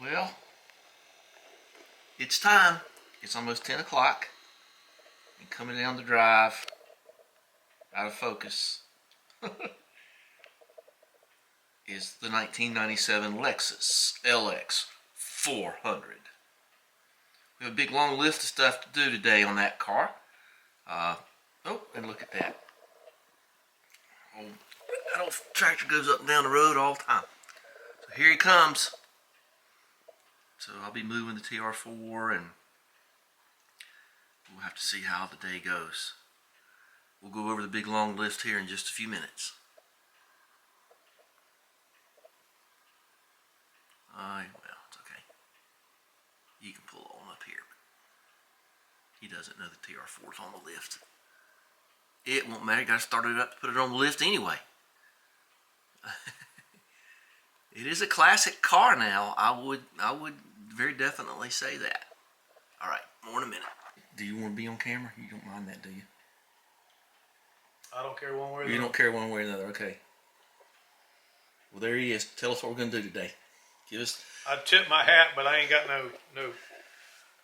Well, it's time. It's almost 10 o'clock. And coming down the drive, out of focus, is the 1997 Lexus LS400. We have a big long list of stuff to do today on that car. Oh, and look at that. That old tractor goes up and down the road all the time. So here he comes. So I'll be moving the TR4 and we'll have to see how the day goes. We'll go over the big long list here in just a few minutes. Well, it's okay. You can pull on up here. He doesn't know the TR4's on the lift. It won't matter. You got to start it up to put it on the lift anyway. It is a classic car now. I would very definitely say that. All right, more in a minute. Do you want to be on camera? You don't mind that, do you? I don't care one way or the other. You don't care one way or the other, okay. Well, there he is. Tell us what we're going to do today. Give us. I tip my hat, but I ain't got no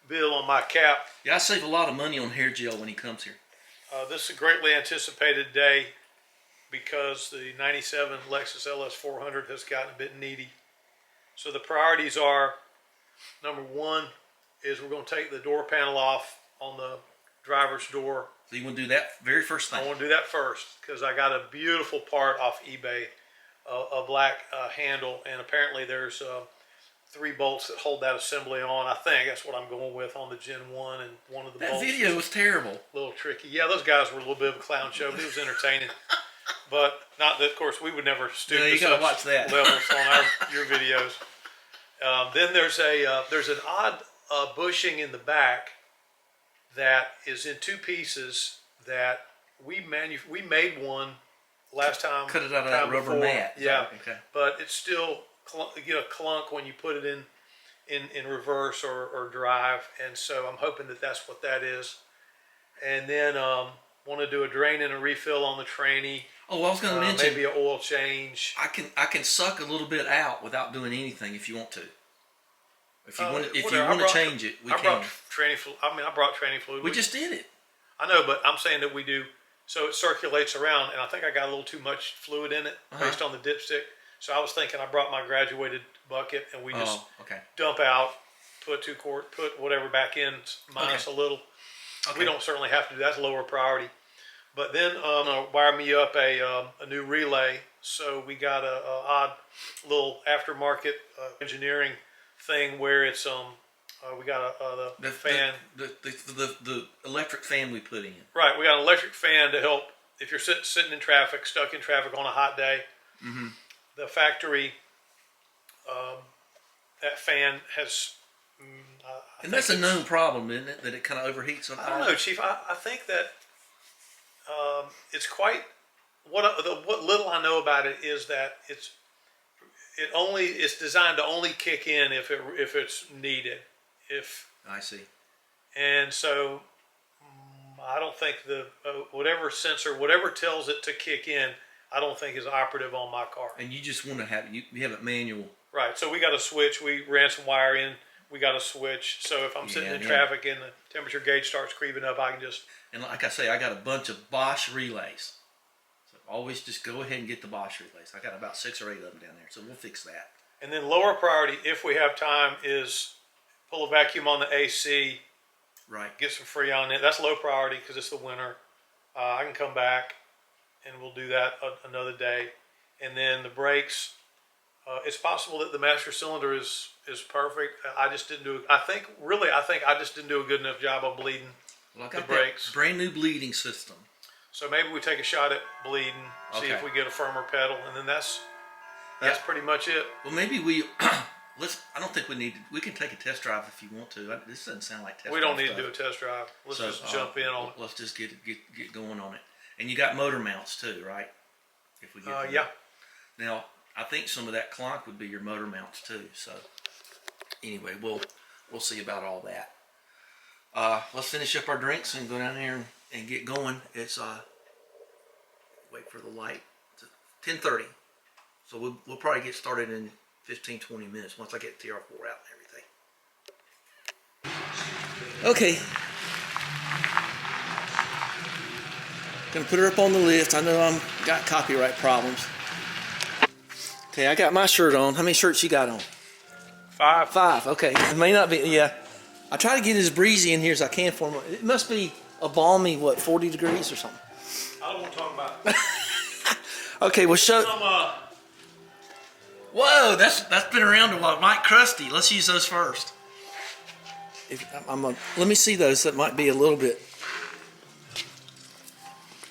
bill on my cap. Yeah, I save a lot of money on hair gel when he comes here. This is a greatly anticipated day because the 97 Lexus LS400 has gotten a bit needy. So the priorities are, number one is we're going to take the door panel off on the driver's door. So you want to do that very first thing? I want to do that first because I got a beautiful part off eBay, a black handle, and apparently there's 3 bolts that hold that assembly on. I think that's what I'm going with on the Gen2, and one of the bolts. That video was terrible. A little tricky. Yeah, those guys were a little bit of a clown show, but it was entertaining. But not that, of course, we would never stoop to such watch that. levels on your videos. Then there's an odd bushing in the back that is in 2 pieces that we made one last time. Cut it out of that rubber mat. Yeah, okay. But it's still get a clunk when you put it in reverse or drive, and so I'm hoping that that's what that is. And then want to do a drain and a refill on the tranny. Oh, I was going to mention maybe an oil change. I can suck a little bit out without doing anything if you want to. If you want to change it, we can. Brought tranny fluid. I brought tranny fluid. We just did it. I know, but I'm saying that we do so it circulates around, and I think I got a little too much fluid in it based on the dipstick. So I was thinking I brought my graduated bucket, and we just dump out, put 2 quart, put whatever back in minus a little. Okay. We don't certainly have to do that. That's lower priority. But then wire me up a new relay. So we got a odd little aftermarket engineering thing where it's we got the fan, the electric fan we put in. Right, we got an electric fan to help if you're sitting in traffic, stuck in traffic on a hot day. Mm-hmm. The factory, that fan has. And that's a known problem, isn't it? That it kind of overheats. I don't know, Chief. I think that it's quite. What little I know about it is that it's designed to only kick in if it's needed. I see. And so I don't think the whatever sensor, whatever tells it to kick in, I don't think is operative on my car. And you just want to have you have it manual. Right. So we got a switch. We ran some wire in. We got a switch. So if I'm sitting in traffic and the temperature gauge starts creeping up, I can just. And like I say, I got a bunch of Bosch relays. So always just go ahead and get the Bosch relays. I got about 6 or 8 of them down there. So we'll fix that. And then lower priority, if we have time, is pull a vacuum on the AC. Right. Get some Freon in it. That's low priority because it's the winter. I can come back and we'll do that another day. And then the brakes, it's possible that the master cylinder is perfect. I just didn't do. I think I just didn't do a good enough job of bleeding the brakes. Brand new bleeding system. So maybe we take a shot at bleeding, see if we get a firmer pedal, and then that's pretty much it. Well, maybe we. I don't think we need to. We can take a test drive if you want to. This doesn't sound like test drive. We don't need to do a test drive. Let's just jump in on it. Let's just get going on it. And you got motor mounts too, right? If we get yeah. Now, I think some of that clonk would be your motor mounts too. So anyway, we'll see about all that. Let's finish up our drinks and go down here and get going. It's wait for the light. It's 10:30. So we'll probably get started in 15-20 minutes once I get TR4 out and everything. Okay. Gonna put her up on the lift. I know I'm got copyright problems. Okay, I got my shirt on. How many shirts you got on? 5. 5. Okay. It may not be. Yeah. I try to get as breezy in here as I can for them. It must be a balmy, what, 40 degrees or something. I don't want to talk about it. Okay, well, show. Whoa, that's been around a while. Mike Krusty. Let's use those first. Let me see those. That might be a little bit.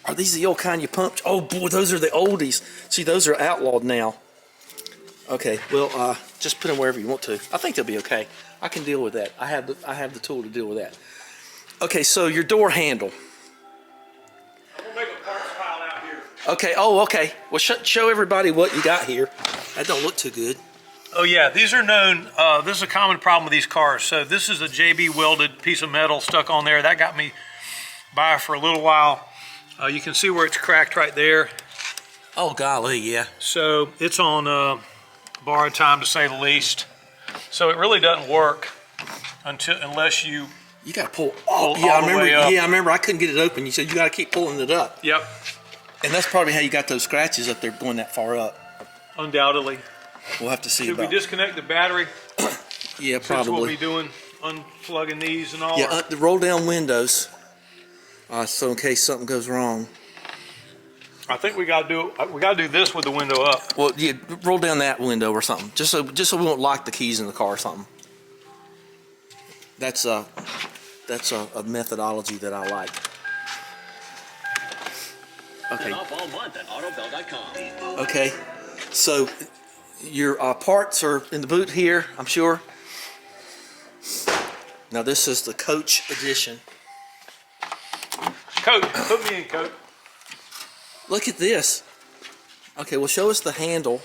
Are these the old kind you pumped? Oh boy, those are the oldies. See, those are outlawed now. Okay, well, just put them wherever you want to. I think they'll be okay. I can deal with that. I have the tool to deal with that. Okay, so your door handle. I'm gonna make a parts pile out here. Okay. Oh, okay. Well, show everybody what you got here. That don't look too good. Oh yeah, these are known. This is a common problem with these cars. So this is a JB welded piece of metal stuck on there. That got me by for a little while. You can see where it's cracked right there. Oh golly, yeah. So it's on borrowed time, to say the least. So it really doesn't work unless you. You got to pull. Oh yeah, I remember. Yeah, I remember. I couldn't get it open. You said you got to keep pulling it up. Yep. And that's probably how you got those scratches up there going that far up. Undoubtedly. We'll have to see. Should we disconnect the battery? Yeah, probably. That's what we'll be doing, unplugging these and all. Yeah, roll down windows. So in case something goes wrong. I think we got to do this with the window up. Well, yeah, roll down that window or something, just so we won't lock the keys in the car or something. That's a methodology that I like. Okay. Okay. So your parts are in the boot here, I'm sure. Now this is the Coach edition. Coat, put me in, Coat. Look at this. Okay, well, show us the handle.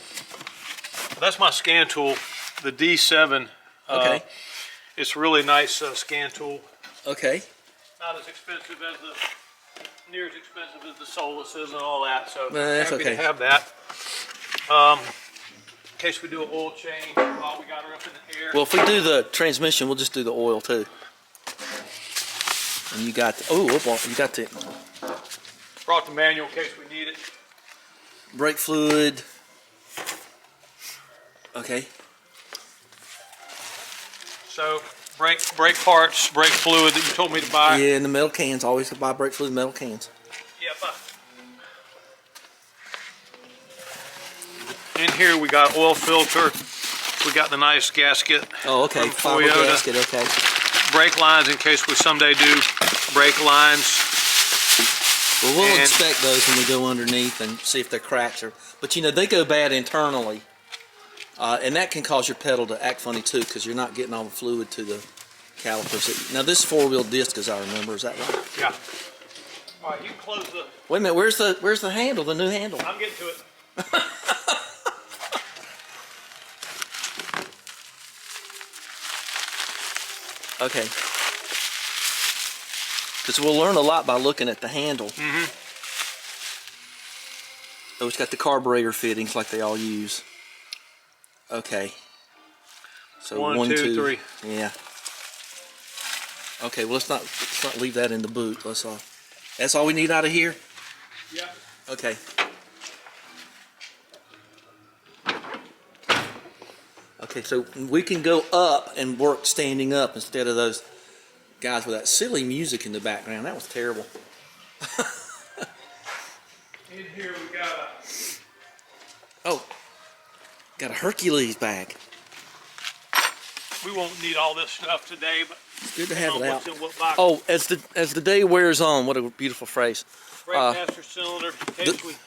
That's my scan tool, the D7. Okay. It's a really nice scan tool. Okay. Not as expensive as near as expensive as the Soluses and all that. So that's happy okay. to have that. In case we do an oil change while we got her up in the air. Well, if we do the transmission, we'll just do the oil too. And you got you got the Brought the manual in case we need it. brake fluid. Okay. So brake parts, brake fluid that you told me to buy. Yeah, and the metal cans. Always buy brake fluid in metal cans. Yep. In here we got oil filter. We got the nice gasket. Oh, okay. Fiber gasket. Okay. Brake lines in case we someday do brake lines. Well, we'll inspect those when we go underneath and see if they're cracks or. But you know they go bad internally, and that can cause your pedal to act funny too because you're not getting all the fluid to the calipers. Now this 4-wheel disc, as I remember, is that right? Yeah. All right, you can close the. Wait a minute. Where's the handle? The new handle. I'm getting to it. Okay. Because we'll learn a lot by looking at the handle. Mm-hmm. Oh, it's got the carburetor fittings like they all use. Okay. So one, two, 3. Yeah. Okay. Well, let's not leave that in the boot. That's all we need out of here. Yeah. Okay. Okay, so we can go up and work standing up instead of those guys with that silly music in the background. That was terrible. In here we got got a Hercules bag. We won't need all this stuff today, but It's good to have it out. What box. Oh, as the day wears on, what a beautiful phrase. Brake master cylinder. In case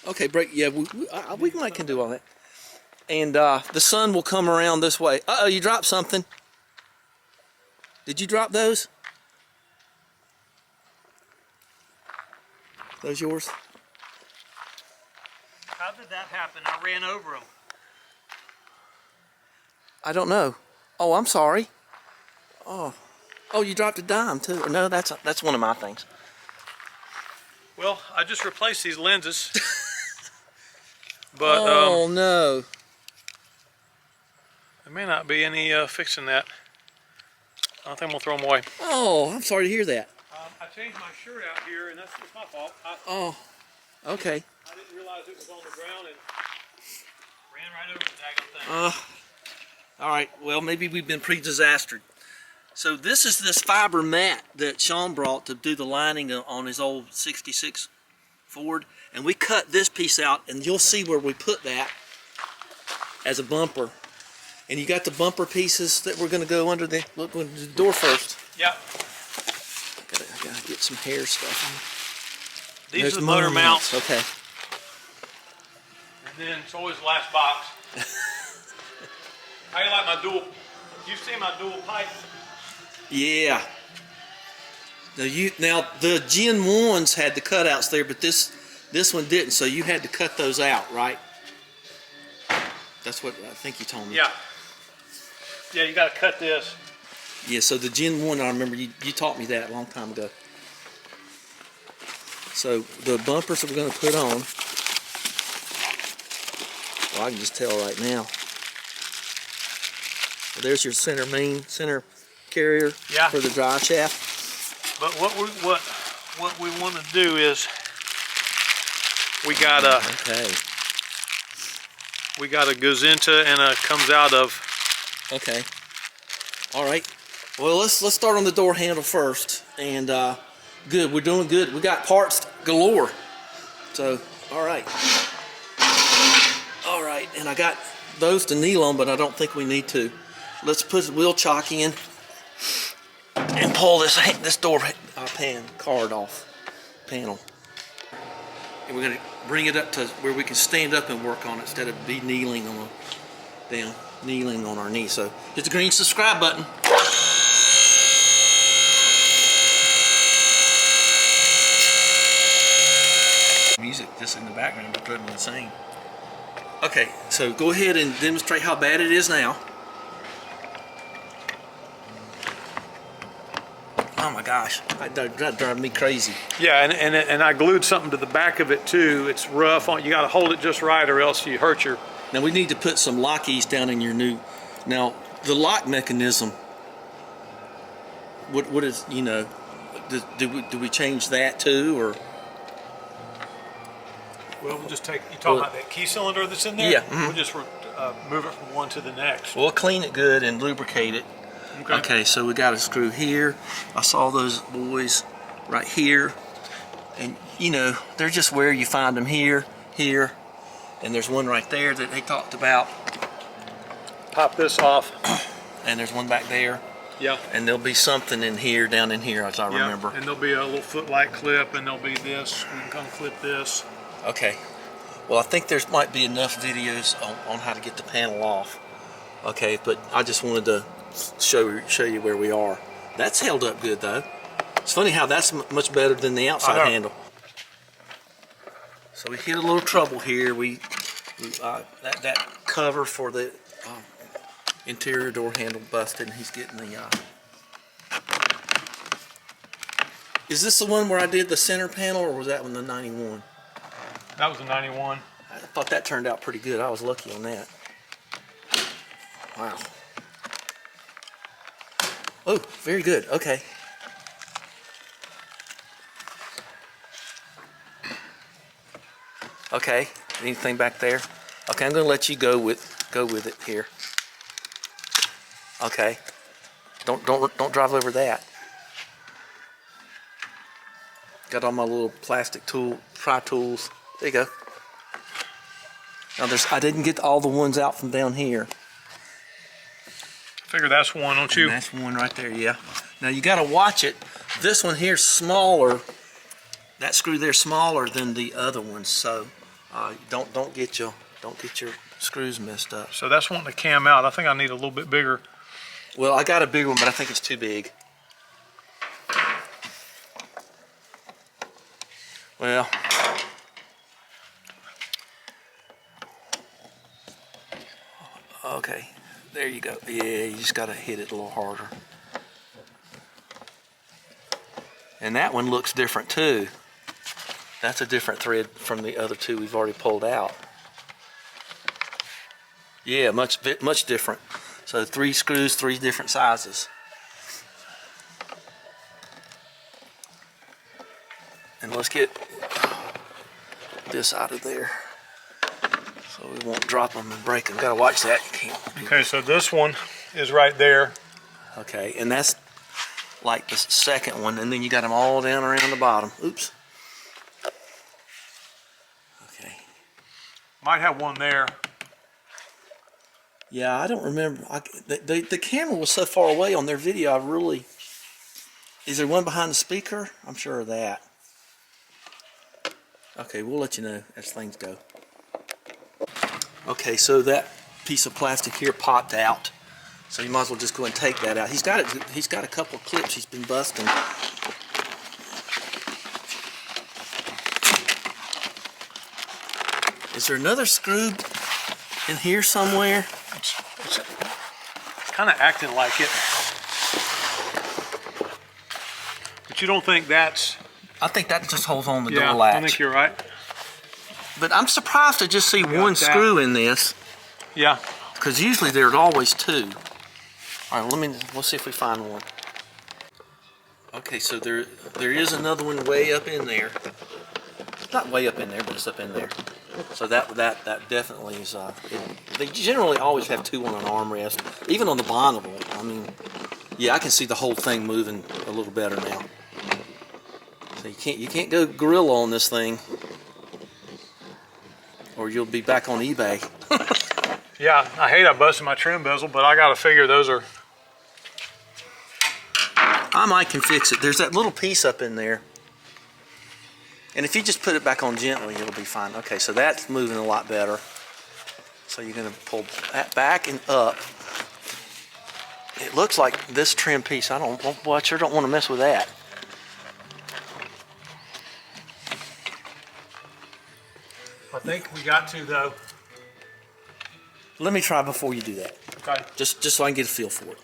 Okay, brake. Yeah, we can do all that. And the sun will come around this way. Uh-oh, you dropped something. Did you drop those? Those yours? How did that happen? I ran over them. I don't know. Oh, I'm sorry. Oh, you dropped a dime too. No, that's one of my things. Well, I just replaced these lenses. But oh no. There may not be any fixing that. I think I'm gonna throw them away. Oh, I'm sorry to hear that. I changed my shirt out here, and it's my fault. Oh, okay. I didn't realize it was on the ground and ran right over the daggone thing. All right, well, maybe we've been pre-disastered. So this is this fiber mat that Sean brought to do the lining on his old 66 Ford. And we cut this piece out, and you'll see where we put that as a bumper. And you got the bumper pieces that we're going to go under the door first. Yeah. I gotta get some hair stuff. These are the motor mounts. Okay. And then it's always the last box. How you like my dual? You've seen my dual pipe? Yeah. Now the Gen 1s had the cutouts there, but this one didn't. So you had to cut those out, right? That's what I think you told me. Yeah. Yeah, you got to cut this. Yeah. So the Gen 1, I remember you taught me that a long time ago. So the bumpers that we're going to put on. Well, I can just tell right now. Well, there's your center carrier for the drive shaft. But what we want to do is we got a Gazinta and a comes out of. Okay. All right. Well, let's start on the door handle first. And good, we're doing good. We got parts galore. So, all right. All right, and I got those to kneel on, but I don't think we need to. Let's put the wheel chock in and pull this door panel. And we're gonna bring it up to where we can stand up and work on it instead of kneeling on our knees. So hit the green subscribe button. Music just in the background to drive me insane. Okay, so go ahead and demonstrate how bad it is now. Oh my gosh, that drives me crazy. Yeah, and I glued something to the back of it too. It's rough. You got to hold it just right, or else you hurt your. Now we need to put some lockies down in your new. Now the lock mechanism. What is do we change that too, or? Well, we'll just take. You talking about that key cylinder that's in there? Yeah. We'll just move it from one to the next. We'll clean it good and lubricate it. Okay, so we got a screw here. I saw those boys right here. And, they're just where you find them here, and there's one right there that they talked about. Pop this off. And there's one back there. Yeah. And there'll be something down in here, as I remember. And there'll be a little footlight clip, and there'll be this. We can come clip this. Okay. Well, I think there might be enough videos on how to get the panel off. Okay, but I just wanted to show you where we are. That's held up good though. It's funny how that's much better than the outside handle. So we hit a little trouble here. That cover for the interior door handle busted, and he's getting the. Is this the one where I did the center panel, or was that one the 91? That was a 91. I thought that turned out pretty good. I was lucky on that. Wow. Oh, very good. Okay. Okay. Anything back there? Okay, I'm going to let you go with it here. Okay. Don't drive over that. Got all my little plastic pry tools. There you go. Now I didn't get all the ones out from down here. Figure that's one, don't you? And that's one right there, yeah. Now you got to watch it. This one here's smaller. That screw there's smaller than the other ones, so don't get your screws messed up. So that's wanting to cam out. I think I need a little bit bigger. Well, I got a big one, but I think it's too big. Well, okay. There you go. Yeah, you just got to hit it a little harder. And that one looks different too. That's a different thread from the other two we've already pulled out. Yeah, much different. So 3 screws, 3 different sizes. let's get this out of there so we won't drop them and break them. Gotta watch that. Okay, so this one is right there. Okay, and that's like the second one, and then you got them all down around the bottom. Oops. Okay. Might have one there. Yeah, I don't remember. The camera was so far away on their video. I really... Is there one behind the speaker? I'm sure of that. Okay, we'll let you know as things go. Okay, so that piece of plastic here popped out. So you might as well just go and take that out. He's got a couple of clips he's been busting. Is there another screw in here somewhere? It's kind of acting like it. But you don't think that's... I think that just holds on the door latch. I think you're right. But I'm surprised to just see one screw in this. Yeah. Because usually there's always two. All right, we'll see if we find one. Okay, so there is another one way up in there. Not way up in there, but it's up in there. So that definitely is. They generally always have two on an armrest, even on the Bonneville. I mean, yeah, I can see the whole thing moving a little better now. So you can't go gorilla on this thing, or you'll be back on eBay. Yeah, I hate I busted my trim bezel, but I got to figure those are... I might can fix it. There's that little piece up in there. And if you just put it back on gently, it'll be fine. Okay, so that's moving a lot better. So you're going to pull that back and up. It looks like this trim piece. Boy, I sure don't want to mess with that. I think we got to, though. Let me try before you do that. Okay. Just so I can get a feel for it.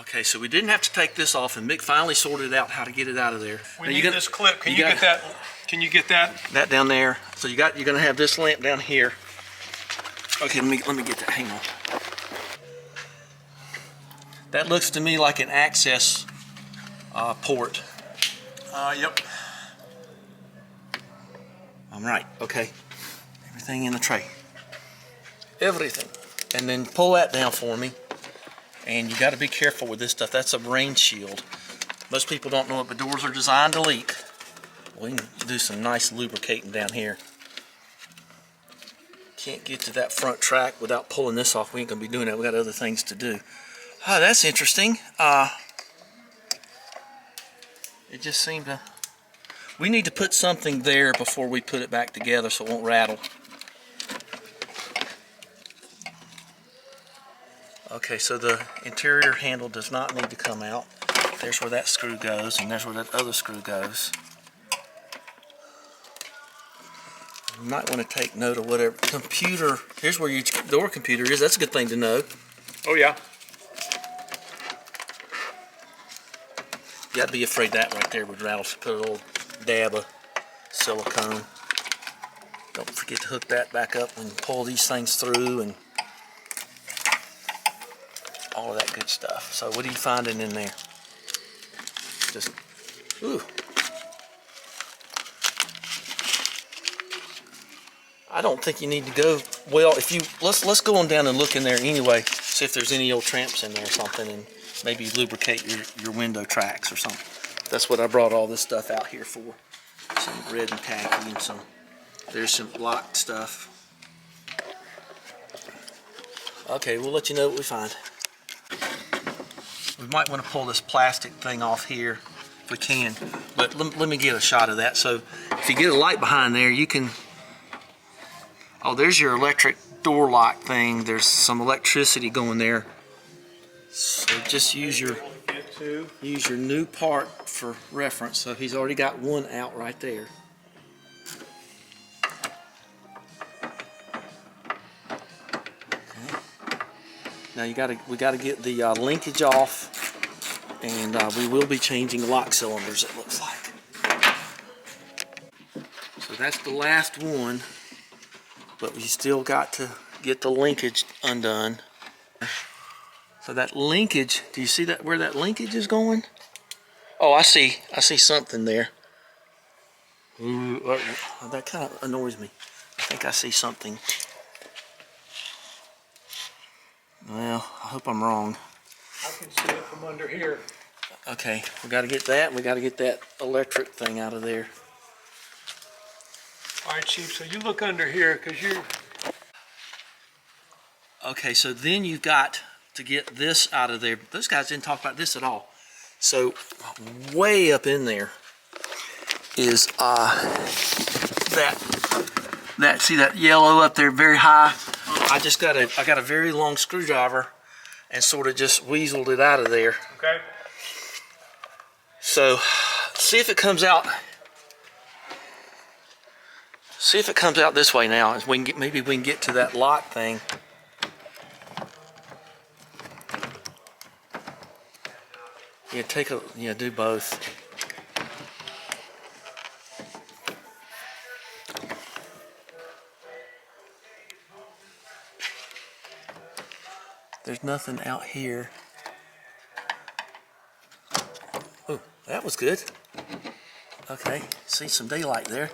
Okay, so we didn't have to take this off, and Mick finally sorted out how to get it out of there. We need this clip. Can you get that? Can you get that? That down there. So you're gonna have this lamp down here. Okay, let me get that. Hang on. That looks to me like an access port. Yep. I'm right. Okay. Everything in the tray. Everything. And then pull that down for me. And you got to be careful with this stuff. That's a rain shield. Most people don't know it, but doors are designed to leak. We can do some nice lubricating down here. Can't get to that front track without pulling this off. We ain't going to be doing that. We got other things to do. Oh, that's interesting. It just seemed to... We need to put something there before we put it back together so it won't rattle. Okay, so the interior handle does not need to come out. There's where that screw goes, and there's where that other screw goes. You might want to take note of whatever computer. Here's where your door computer is. That's a good thing to know. Oh yeah. You got to be afraid that right there would rattle. So put a little dab of silicone. Don't forget to hook that back up and pull these things through and all of that good stuff. So what are you finding in there? Just, ooh. I don't think you need to go, well, if you, let's go on down and look in there anyway, see if there's any old tramps in there or something, and maybe lubricate your window tracks or something. That's what I brought all this stuff out here for. Some red and tacky and there's some locked stuff. Okay, we'll let you know what we find. We might want to pull this plastic thing off here if we can, but let me get a shot of that. So if you get a light behind there, you can, oh, there's your electric door lock thing. There's some electricity going there. So just use your new part for reference. So he's already got one out right there. Now we gotta get the linkage off, and we will be changing lock cylinders, it looks like. So that's the last one, but we still got to get the linkage undone. So that linkage, do you see that where that linkage is going? Oh, I see something there. Ooh, that kind of annoys me. I think I see something. Well, I hope I'm wrong. I can see it from under here. Okay, we got to get that. We got to get that electric thing out of there. All right, Chief, so you look under here because you're... Okay, so then you've got to get this out of there. Those guys didn't talk about this at all. So way up in there is that see that yellow up there very high? I got a very long screwdriver and sort of just weaseled it out of there. Okay. So see if it comes out. See if it comes out this way now. Maybe we can get to that lock thing. Yeah, do both. There's nothing out here. Oh, that was good. Okay, see some daylight there.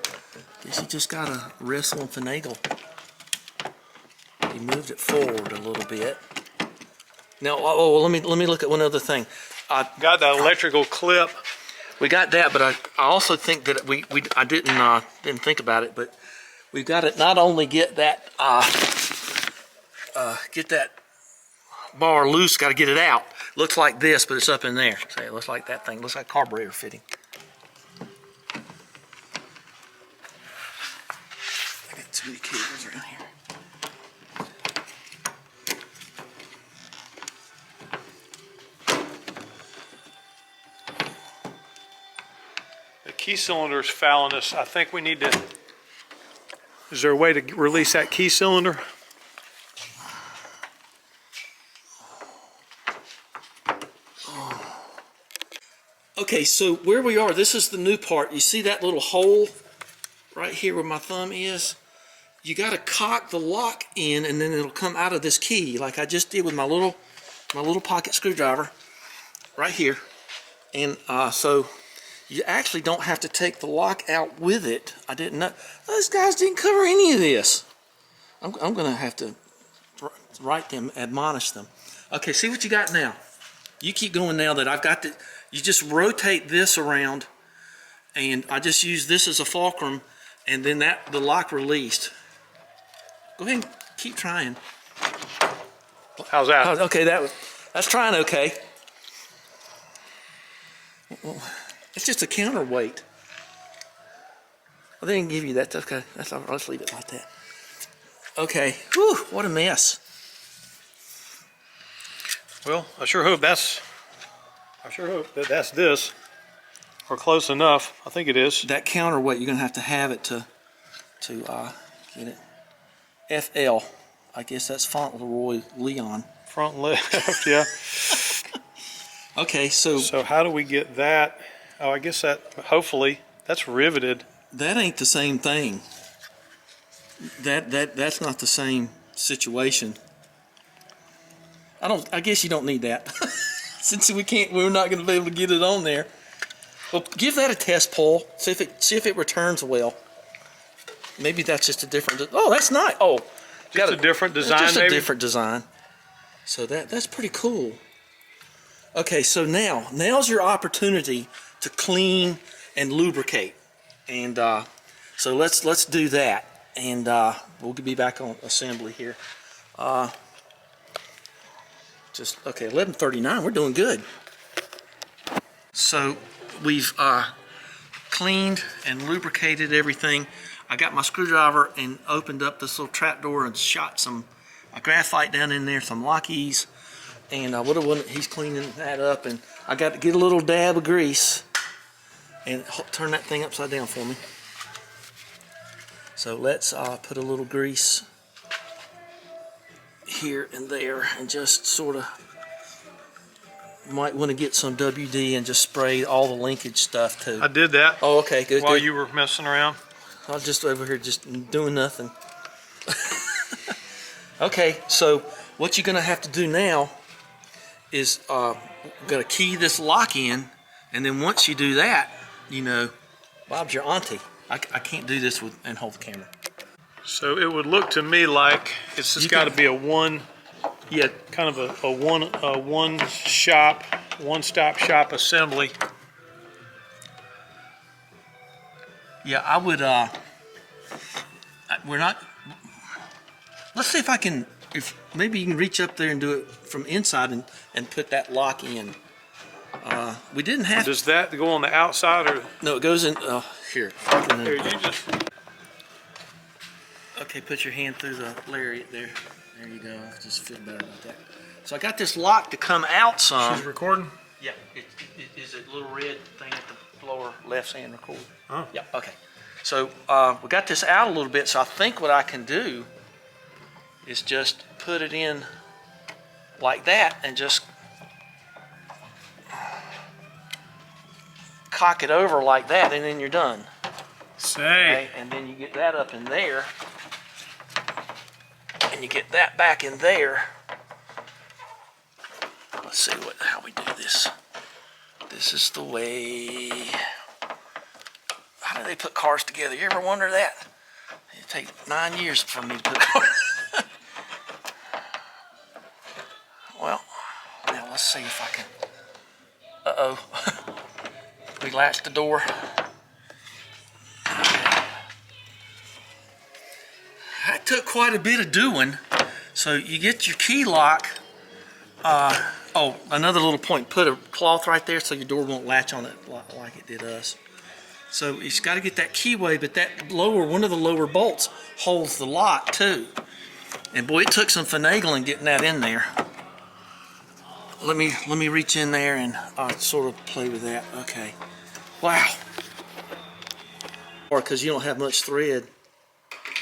Guess you just gotta wrestle and finagle. You moved it forward a little bit. Now, let me look at one other thing. Got that electrical clip. We got that, but I also think that I didn't think about it, but we've got to not only get that bar loose, got to get it out. Looks like this, but it's up in there. See, it looks like that thing. Looks like carburetor fitting. I got too many cables around here. The key cylinder is fouling us. I think we need to... Is there a way to release that key cylinder? Okay, so where we are, this is the new part. You see that little hole right here where my thumb is? You got to cock the lock in, and then it'll come out of this key, like I just did with my little pocket screwdriver right here. And so you actually don't have to take the lock out with it. I didn't know. Those guys didn't cover any of this. I'm going to have to write them, admonish them. Okay, see what you got now. You keep going now that I've got the... You just rotate this around, and I just use this as a fulcrum, and then the lock released. Go ahead and keep trying. How's that? Okay, that's trying okay. Well, it's just a counterweight. Well, they didn't give you that. Okay, that's all right. Let's leave it like that. Okay. Whew, what a mess. Well, I sure hope that that's this, or close enough. I think it is. That counterweight, you're gonna have it to get it. FL, I guess that's Fauntleroy Leon. Front left, yeah. Okay, so how do we get that? Oh, I guess hopefully that's riveted. That ain't the same thing. That's not the same situation. I guess you don't need that. Since we're not going to be able to get it on there. Well, give that a test pull. See if it returns well. Maybe that's just a different. Oh, that's nice. Oh, just a different design. Just maybe? A different design. So that's pretty cool. Okay, so now's your opportunity to clean and lubricate, and so let's do that, and we'll be back on assembly here. Okay, 11:39. We're doing good. So we've cleaned and lubricated everything. I got my screwdriver and opened up this little trap door and shot some graphite down in there, some lockies, and he's cleaning that up, and I got to get a little dab of grease and turn that thing upside down for me. So let's put a little grease here and there, and just sort of might want to get some WD and just spray all the linkage stuff too. I did that. Oh, okay, good. While you were messing around. I was just over here just doing nothing. Okay, so what you're gonna have to do now is gotta key this lock in, and then once you do that, Bob's your auntie. I can't do this with and hold the camera. So it would look to me like it's just got to be a one, yeah, kind of a one-stop shop assembly. Yeah, I would. We're not. Let's see if I can. If maybe you can reach up there and do it from inside and put that lock in. We didn't have. Does that go on the outside or? No, it goes in. Here. Here, you just. Okay, put your hand through the lariat there. There you go. I just feel better about that. So I got this lock to come out some. She's recording? Yeah. It is a little red thing at the lower left hand record. Oh. Yeah. Okay. So we got this out a little bit. So I think what I can do is just put it in like that and just cock it over like that, and then you're done. Say. Okay? And then you get that up in there, and you get that back in there. Let's see how we do this. This is the way. How do they put cars together? You ever wonder that? It takes 9 years for me to put cars. Well, now let's see if I can. Uh-oh. We latched the door. That took quite a bit of doing. So you get your key lock. Oh, another little point. Put a cloth right there so your door won't latch on it like it did us. So you've got to get that keyway, but that one of the lower bolts holds the lock too. And boy, it took some finagling getting that in there. Let me reach in there and sort of play with that. Okay. Wow. Or because you don't have much thread.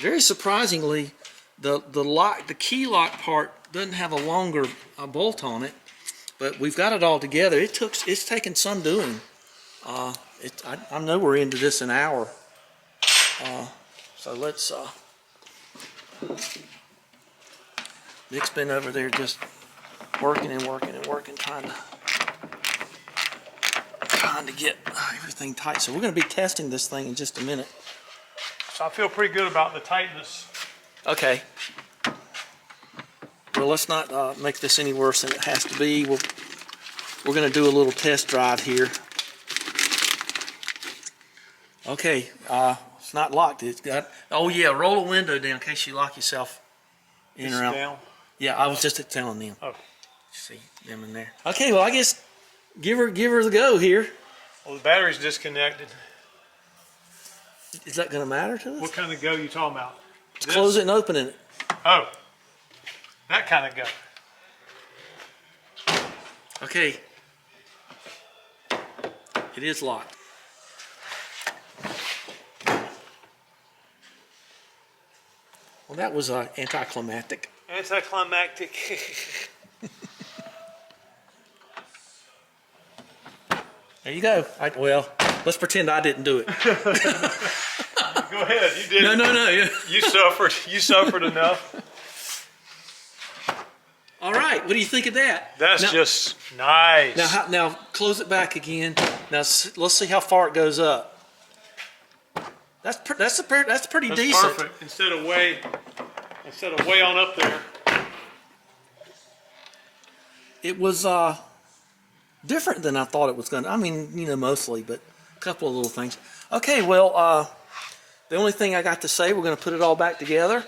Very surprisingly, the key lock part doesn't have a longer bolt on it, but we've got it all together. It's taken some doing. I know we're into this an hour. So let's. Nick's been over there just working and working and working, trying to get everything tight. So we're going to be testing this thing in just a minute. So I feel pretty good about the tightness. Okay. Well, let's not make this any worse than it has to be. We're going to do a little test drive here. Okay. It's not locked. It's got. Oh yeah, roll a window down in case you lock yourself in or out. Down? Yeah, I was just telling them. Oh. See them in there. Okay, well I guess give her the go here. Well, the battery's disconnected. Is that going to matter to us? What kind of go you talking about? Close it and open it. Oh, that kind of go. Okay. It is locked. Well, that was anticlimactic. Anticlimactic. There you go. Well, let's pretend I didn't do it. Go ahead. You did. No. You suffered. You suffered enough. All right. What do you think of that? That's just nice. Now close it back again. Now let's see how far it goes up. That's pretty decent. Perfect. Instead of way on up there. It was different than I thought it was going to. I mean, mostly, but a couple of little things. Okay, well, the only thing I got to say, we're going to put it all back together,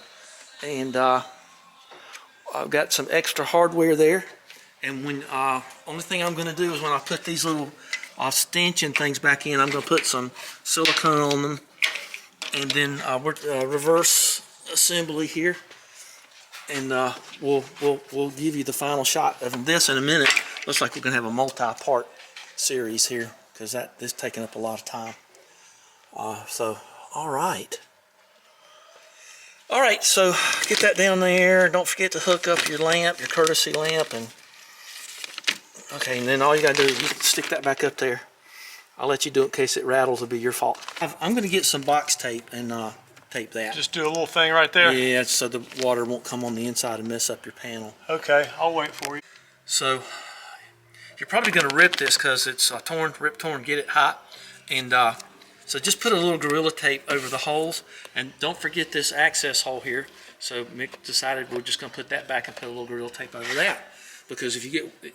and I've got some extra hardware there. And when only thing I'm going to do is when I put these little stanchion things back in, I'm going to put some silicone on them, and then reverse assembly here, and we'll give you the final shot of this in a minute. Looks like we're going to have a multi-part series here because this is taking up a lot of time. So, all right, so get that down there. Don't forget to hook up your lamp, your courtesy lamp, and okay, and then all you got to do is just stick that back up there. I'll let you do it in case it rattles. It'll be your fault. I'm going to get some box tape and tape that. Just do a little thing right there? Yeah, so the water won't come on the inside and mess up your panel. Okay, I'll wait for you. So, you're probably going to rip this because it's torn, get it hot. And So just put a little Gorilla Tape over the holes, and don't forget this access hole here. So Mick decided we're just going to put that back and put a little Gorilla Tape over that, because if you get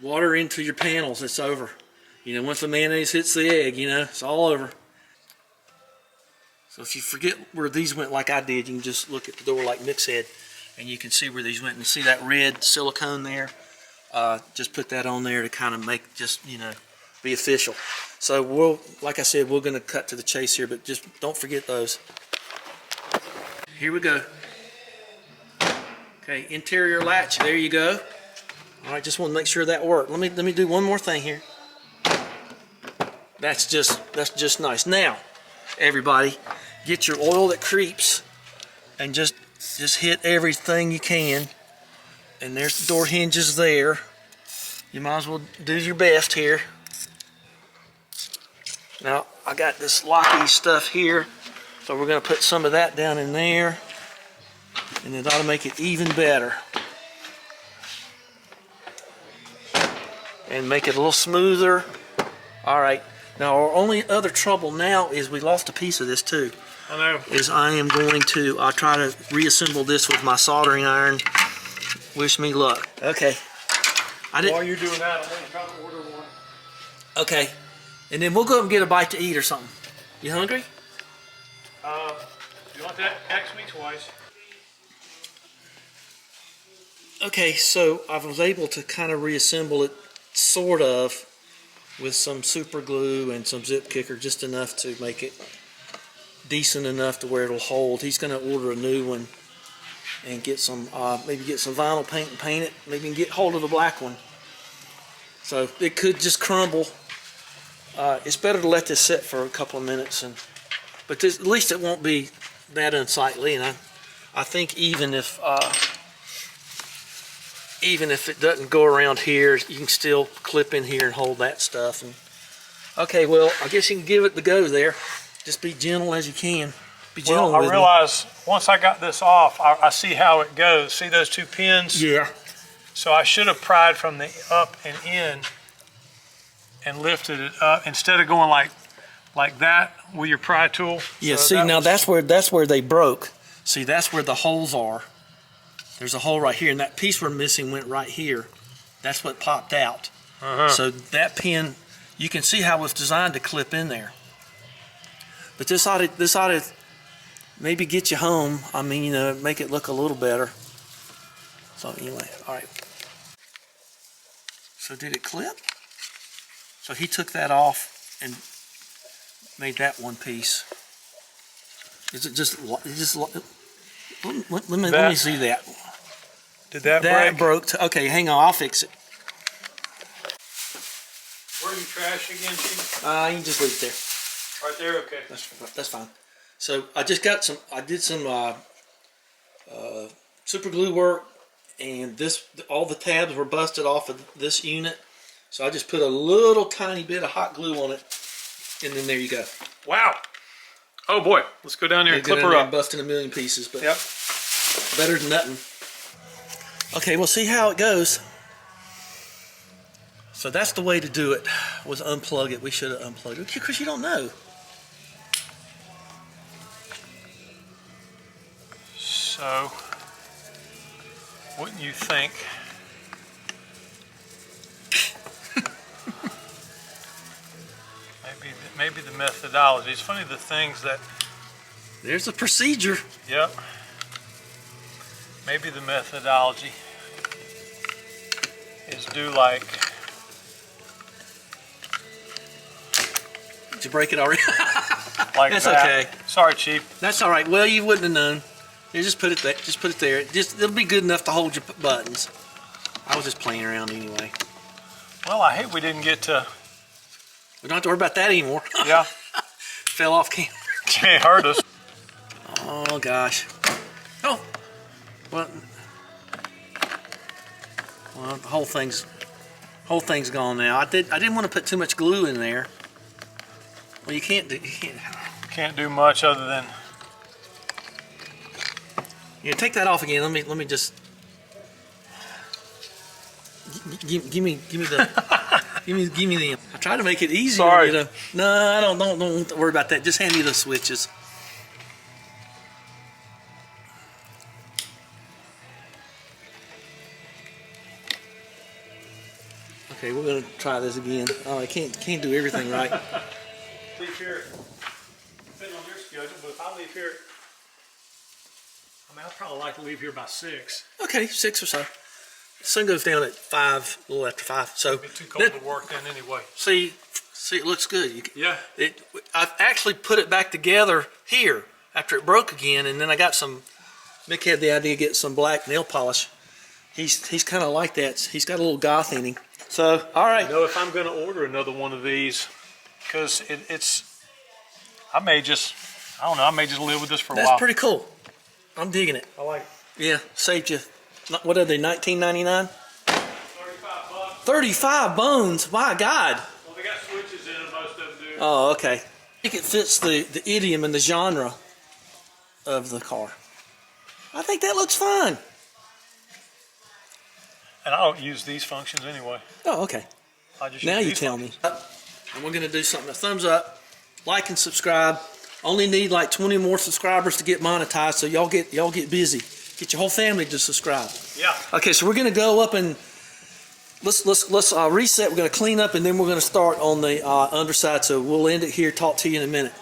water into your panels, it's over. You know, once the mayonnaise hits the egg, you know, it's all over. So if you forget where these went like I did, you can just look at the door like Mick said, and you can see where these went. And see that red silicone there? Just put that on there to kind of make, just, you know, be official. So we'll, like I said, we're going to cut to the chase here, but just don't forget those. Here we go. Okay, interior latch, there you go. All right, just want to make sure that worked. Let me do one more thing here. That's just nice. Now, everybody, get your oil that creeps and just hit everything you can. And there's the door hinges there. You might as well do your best here. Now, I got this locky stuff here, so we're going to put some of that down in there, and it ought to make it even better. And make it a little smoother. All right. Now, our only other trouble now is we lost a piece of this too. I know. I'll try to reassemble this with my soldering iron. Wish me luck. Okay. While you're doing that, I'm going to try to order one. Okay. And then we'll go and get a bite to eat or something. You hungry? You want that? Ask me twice. Okay, so I was able to kind of reassemble it, sort of, with some super glue and some zip kicker, just enough to make it decent enough to where it'll hold. He's going to order a new one and get some, maybe get some vinyl paint and paint it. Maybe get hold of the black one. So it could just crumble. It's better to let this sit for a couple of minutes, but at least it won't be that unsightly. And I think even if it doesn't go around here, you can still clip in here and hold that stuff. And okay, well, I guess you can give it the go there. Just be gentle as you can. Be gentle with me. I realize once I got this off, I see how it goes. See those two pins? Yeah. So I should have pried from the up and in and lifted it up instead of going like that with your pry tool. Yeah, so see, now that's where they broke. See, that's where the holes are. There's a hole right here, and that piece we're missing went right here. That's what popped out. So that pin, you can see how it's designed to clip in there. But this ought to maybe get you home. I mean, you know, make it look a little better. So anyway, all right. So did it clip? So he took that off and made that one piece. Is it just let me see that. Did that break? That broke. Okay, hang on, I'll fix it. Where are you trash again, Chief? You can just leave it there. Right there, okay. That's fine. So I just got some. I did some super glue work, and all the tabs were busted off of this unit. So I just put a little tiny bit of hot glue on it, and then there you go. Wow. Oh boy, let's go down there and clip her up. Bust in a million pieces, but yep. Better than nothing. Okay, we'll see how it goes. So that's the way to do it, was unplug it. We should have unplugged it, because you don't know. So, wouldn't you think maybe the methodology. It's funny the things that... There's a procedure. Yep. Maybe the methodology is due like... Did you break it already? Like that's that. Okay. Sorry, Chief. That's all right. Well, you wouldn't have known. You just put it there. Just put it there. It'll be good enough to hold your buttons. I was just playing around anyway. Well, I hate we didn't get to... We don't have to worry about that anymore. Yeah. Fell off camera. Can't hurt us. Oh gosh. Oh. Well, the whole thing's gone now. I didn't want to put too much glue in there. Well, you can't do much other than... Yeah, take that off again. Let me just give me the Give me them. I try to make it easy. Sorry. You know. No, I don't worry about that. Just hand me the switches. Okay, we're gonna try this again. Oh, I can't do everything right. Leave here, depending on your schedule, but if I leave here, I mean, I'd probably like to leave here by 6. Okay, 6 or so. The sun goes down at 5, a little after 5. So It'd be too cold to work then anyway. See, it looks good. Yeah. I've actually put it back together here after it broke again, and then I got some. Mick had the idea to get some black nail polish. He's kind of like that. He's got a little goth in him. So, all right. You know, if I'm going to order another one of these, because I may just live with this for a while. That's pretty cool. I'm digging it. I like it. Yeah, saved you. What are they? $19.99. 35 bucks. 35 bones. My God. Well, they got switches in them. Most of them do. Oh, okay. I think it fits the idiom and the genre of the car. I think that looks fine. And I don't use these functions anyway. Oh, okay. I just Now use you these tell me. functions. And we're going to do something. A thumbs up, like and subscribe. Only need like 20 more subscribers to get monetized, so y'all get busy. Get your whole family to subscribe. Yeah. Okay, so we're going to go up and let's reset. We're going to clean up, and then we're going to start on the underside. So we'll end it here. Talk to you in a minute.